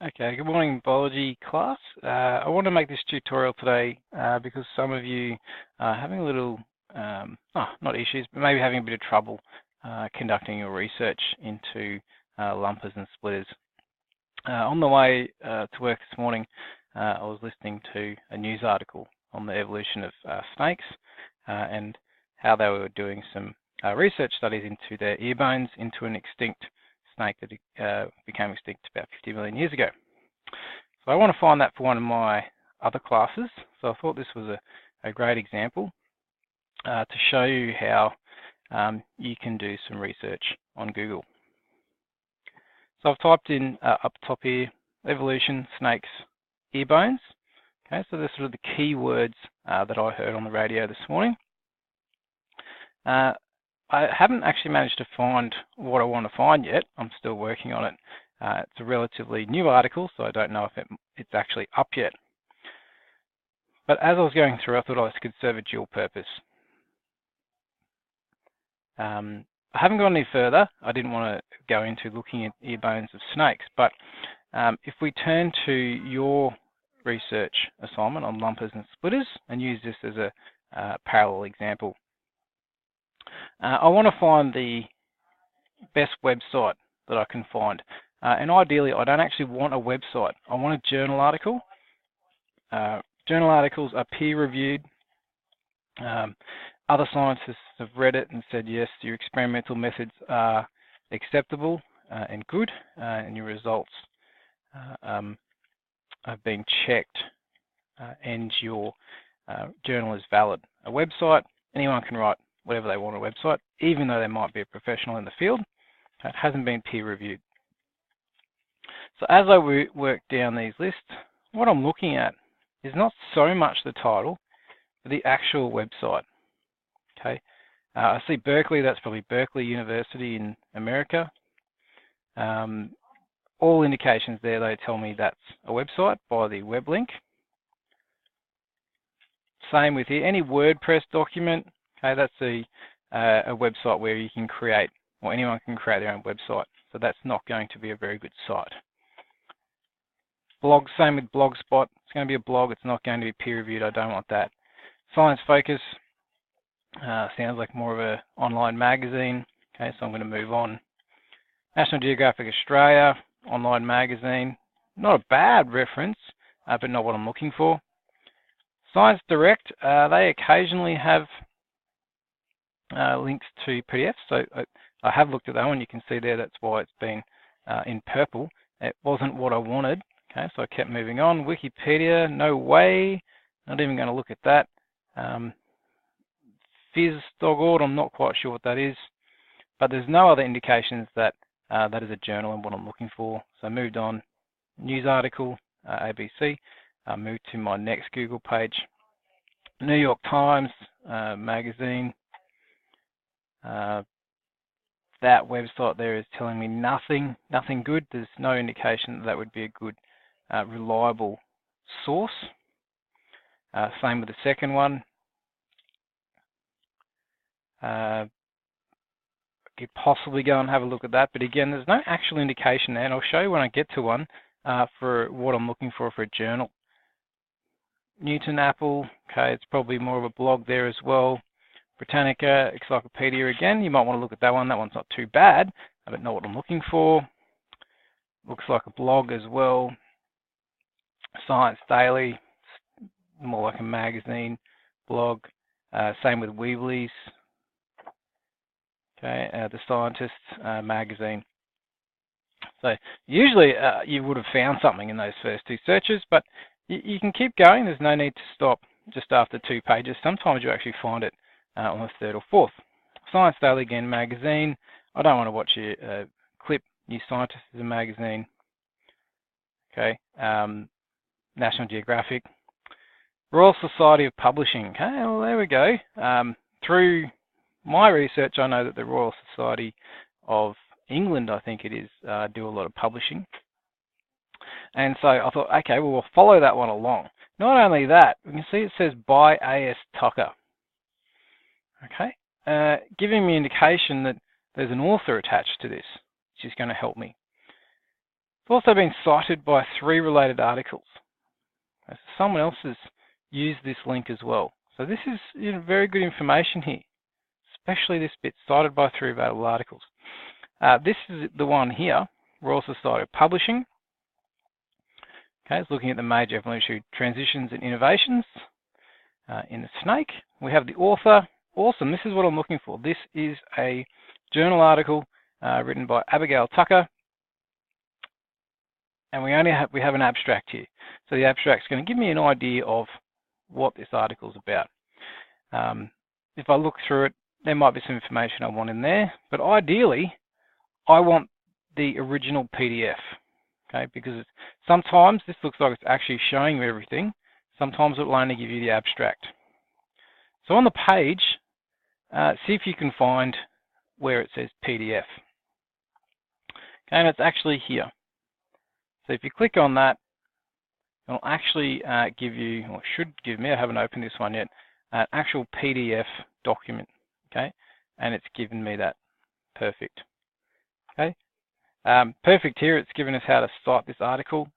Okay, good morning, biology class. I want to make this tutorial today because some of you are having a little, not issues, but maybe having a bit of trouble conducting your research into lumpers and splitters. On the way to work this morning, I was listening to a news article on the evolution of snakes and how they were doing some research studies into their ear bones into an extinct snake that became extinct about 50 million years ago. So I want to find that for one of my other classes. So I thought this was a great example to show you how you can do some research on Google. So I've typed in up top here, evolution, snakes, ear bones. Okay, so they're sort of the key words that I heard on the radio this morning. I haven't actually managed to find what I want to find yet. I'm still working on it. It's a relatively new article, so I don't know if it's actually up yet. But as I was going through, I thought I could serve a dual purpose. I haven't gone any further. I didn't want to go into looking at ear bones of snakes, but if we turn to your research assignment on lumpers and splitters and use this as a parallel example, I want to find the best website that I can find. And ideally, I don't actually want a website. I want a journal article. Journal articles are peer-reviewed. Other scientists have read it and said, yes, your experimental methods are acceptable and good, and your results have been checked, and your journal is valid. A website, anyone can write whatever they want on a website, even though they might be a professional in the field. It hasn't been peer-reviewed. So as I work down these lists, what I'm looking at is not so much the title, but the actual website. Okay, I see Berkeley, that's probably Berkeley University in America. All indications there, they tell me that's a website by the web link. Same with here, any WordPress document, okay, that's a website where you can create, or anyone can create their own website. So that's not going to be a very good site. Blog, same with Blogspot. It's going to be a blog. It's not going to be peer-reviewed. I don't want that. Science Focus sounds like more of an online magazine. Okay, so I'm going to move on. National Geographic Australia, online magazine. Not a bad reference, but not what I'm looking for. Science Direct, they occasionally have links to PDFs. So I have looked at that one. You can see there that's why it's been in purple. It wasn't what I wanted. Okay, so I kept moving on. Wikipedia, no way. Not even going to look at that. Phys.org, I'm not quite sure what that is. But there's no other indications that that is a journal and what I'm looking for. So I moved on. News article, ABC. I moved to my next Google page. New York Times magazine. That website there is telling me nothing good. There's no indication that would be a good, reliable source. Same with the second one. Could possibly go and have a look at that, but again, there's no actual indication there, and I'll show you when I get to one for what I'm looking for a journal. Newton Apple, okay, it's probably more of a blog there as well. Britannica, Encyclopedia, again, you might want to look at that one. That one's not too bad, but not what I'm looking for. Looks like a blog as well. Science Daily, more like a magazine, blog. Same with Weebly's. Okay, the Scientist magazine. So usually you would have found something in those first two searches, but you can keep going. There's no need to stop just after 2 pages. Sometimes you actually find it on the 3rd or 4th. Science Daily, again, magazine. I don't want to watch a clip. New Scientist is a magazine. Okay, National Geographic. Royal Society of Publishing. Okay, well, there we go. Through my research, I know that the Royal Society of England, I think it is, do a lot of publishing. And so I thought, okay, well, we'll follow that one along. Not only that, we can see it says by A.S. Tucker. Okay, giving me indication that there's an author attached to this, which is going to help me. It's also been cited by 3 related articles. So someone else has used this link as well. So this is very good information here, especially this bit, cited by 3 available articles. This is the one here, Royal Society of Publishing. Okay, it's looking at the major evolutionary transitions and innovations in the snake. We have the author. Awesome, this is what I'm looking for. This is a journal article written by Abigail Tucker. And we have an abstract here. So the abstract's going to give me an idea of what this article is about. If I look through it, there might be some information I want in there, but ideally, I want the original PDF, okay? Because sometimes this looks like it's actually showing you everything. Sometimes it will only give you the abstract. So on the page, see if you can find where it says PDF. Okay, and it's actually here. So if you click on that, it'll actually give you, or should give me, I haven't opened this one yet, an actual PDF document, okay? And it's given me that. Perfect. Okay. Perfect here, it's given us how to cite this article.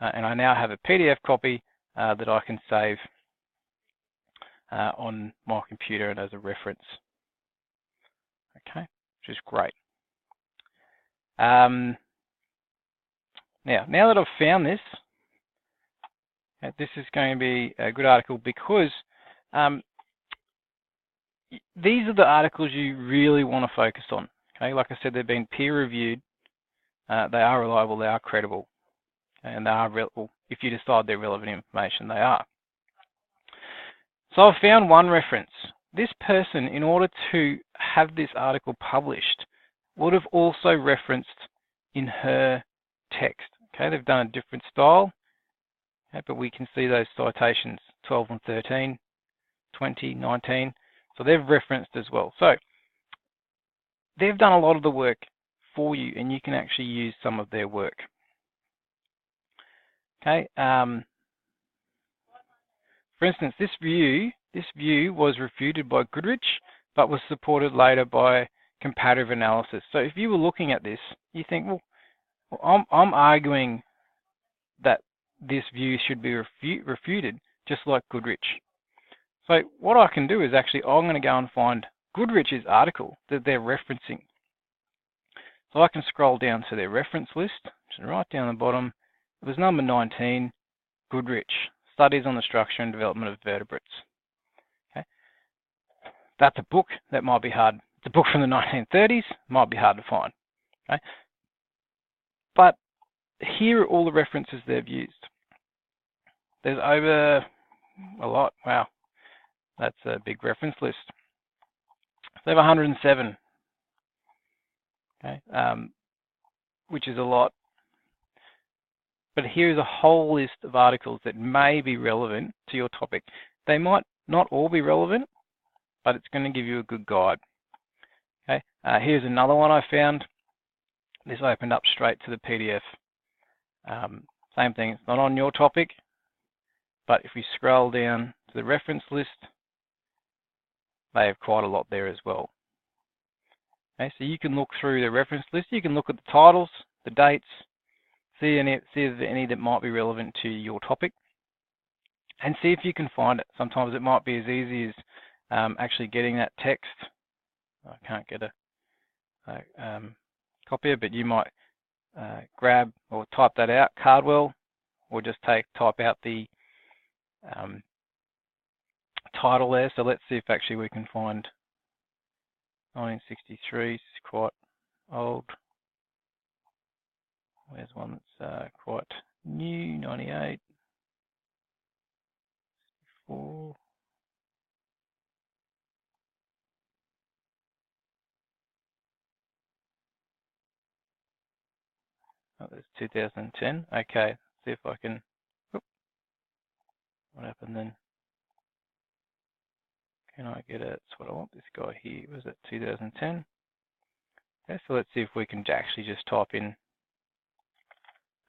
And I now have a PDF copy that I can save on my computer and as a reference. Okay, which is great. Now that I've found this, this is going to be a good article because these are the articles you really want to focus on. Okay, like I said, they've been peer-reviewed, they are reliable, they are credible, and they are if you decide they're relevant information, they are. So I've found one reference. This person, in order to have this article published, would have also referenced in her text. Okay, they've done a different style, okay, but we can see those citations 12 and 13, 20, 19. So they've referenced as well. So they've done a lot of the work for you, and you can actually use some of their work. Okay. For instance, this view was refuted by Goodrich, but was supported later by comparative analysis. So if you were looking at this, you think, well, I'm arguing that this view should be refuted, just like Goodrich. So what I can do is actually, I'm going to go and find Goodrich's article that they're referencing. So I can scroll down to their reference list, which is right down the bottom. It was number 19, Goodrich, Studies on the Structure and Development of Vertebrates. Okay. That's a book that might be hard. It's a book from the 1930s, might be hard to find. Okay. But here are all the references they've used. There's over a lot. Wow, that's a big reference list. They have 107, okay, which is a lot. But here's a whole list of articles that may be relevant to your topic. They might not all be relevant, but it's going to give you a good guide. Okay, here's another one I found. This opened up straight to the PDF. Same thing, it's not on your topic, but if we scroll down to the reference list, they have quite a lot there as well. Okay, so you can look through the reference list, you can look at the titles, the dates, see if there's any that might be relevant to your topic, and see if you can find it. Sometimes it might be as easy as actually getting that text. I can't get a copy, but you might grab or type that out, Cardwell, or just type out the title there. So let's see if actually we can find 1963. It's quite old. Where's one that's quite new? 98. 4. Oh, there's 2010. Okay, see if I can. Whoop, what happened then? Can I get it? That's what I want. This guy here was it 2010. Okay, so let's see if we can actually just type in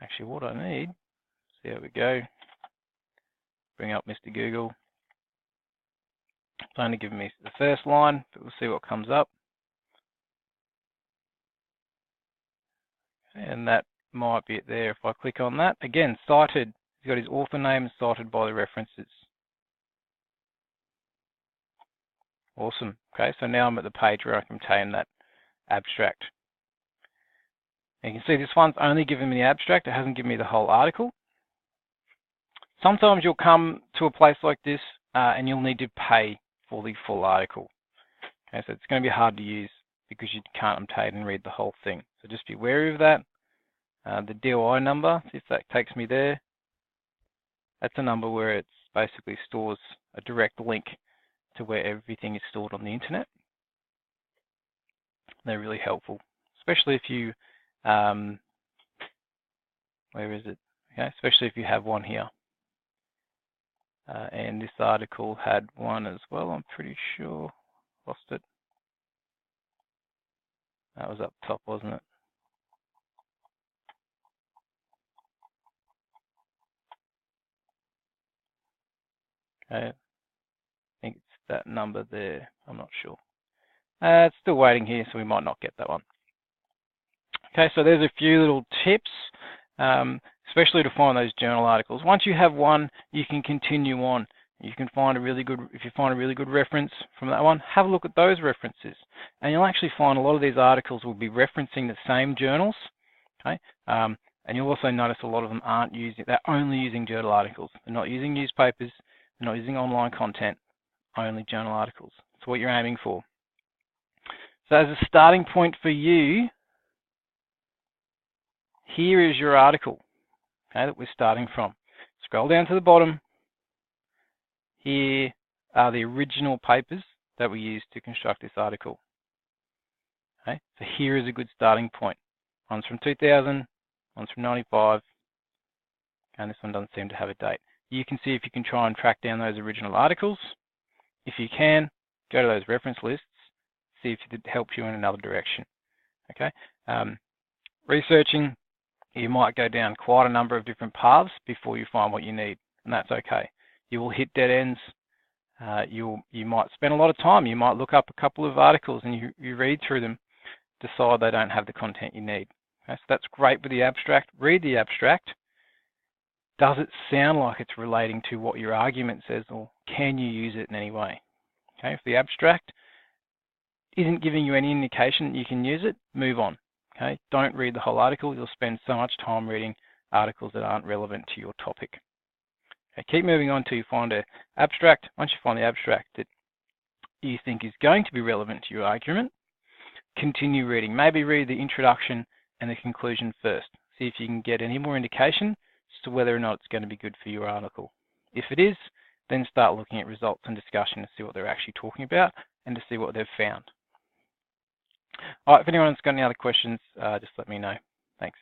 actually what I need. See how we go. Bring up Mr. Google. It's only giving me the first line, but we'll see what comes up. And that might be it there if I click on that. Again, cited. He's got his author name cited by the references. Awesome. Okay, so now I'm at the page where I can obtain that abstract. And you can see this one's only given me the abstract. It hasn't given me the whole article. Sometimes you'll come to a place like this and you'll need to pay for the full article. Okay, so it's going to be hard to use because you can't obtain and read the whole thing. So just be wary of that. The DOI number, if that takes me there, that's a number where it basically stores a direct link to where everything is stored on the internet. They're really helpful, especially if you, where is it? Okay, especially if you have one here. And this article had one as well, I'm pretty sure. Lost it. That was up top, wasn't it? Okay, I think it's that number there. I'm not sure. It's still waiting here, so we might not get that one. Okay, so there's a few little tips, especially to find those journal articles. Once you have one, you can continue on. You can find a really good, if you find a really good reference from that one, have a look at those references. And you'll actually find a lot of these articles will be referencing the same journals. Okay, and you'll also notice a lot of them aren't using, they're only using journal articles. They're not using newspapers, they're not using online content, only journal articles. That's what you're aiming for. So as a starting point for you, here is your article, okay, that we're starting from. Scroll down to the bottom. Here are the original papers that we used to construct this article. Okay, so here is a good starting point. One's from 2000, one's from 95, and this one doesn't seem to have a date. You can see if you can try and track down those original articles. If you can, go to those reference lists, see if it helps you in another direction. Okay, researching, you might go down quite a number of different paths before you find what you need, and that's okay. You will hit dead ends. You might spend a lot of time. You might look up a couple of articles and you read through them, decide they don't have the content you need. Okay, so that's great with the abstract. Read the abstract. Does it sound like it's relating to what your argument says, or can you use it in any way? Okay, if the abstract isn't giving you any indication that you can use it, move on. Okay, don't read the whole article. You'll spend so much time reading articles that aren't relevant to your topic. Okay, keep moving on till you find an abstract. Once you find the abstract that you think is going to be relevant to your argument, continue reading. Maybe read the introduction and the conclusion first. See if you can get any more indication as to whether or not it's going to be good for your article. If it is, then start looking at results and discussion to see what they're actually talking about and to see what they've found. All right, if anyone's got any other questions, just let me know. Thanks.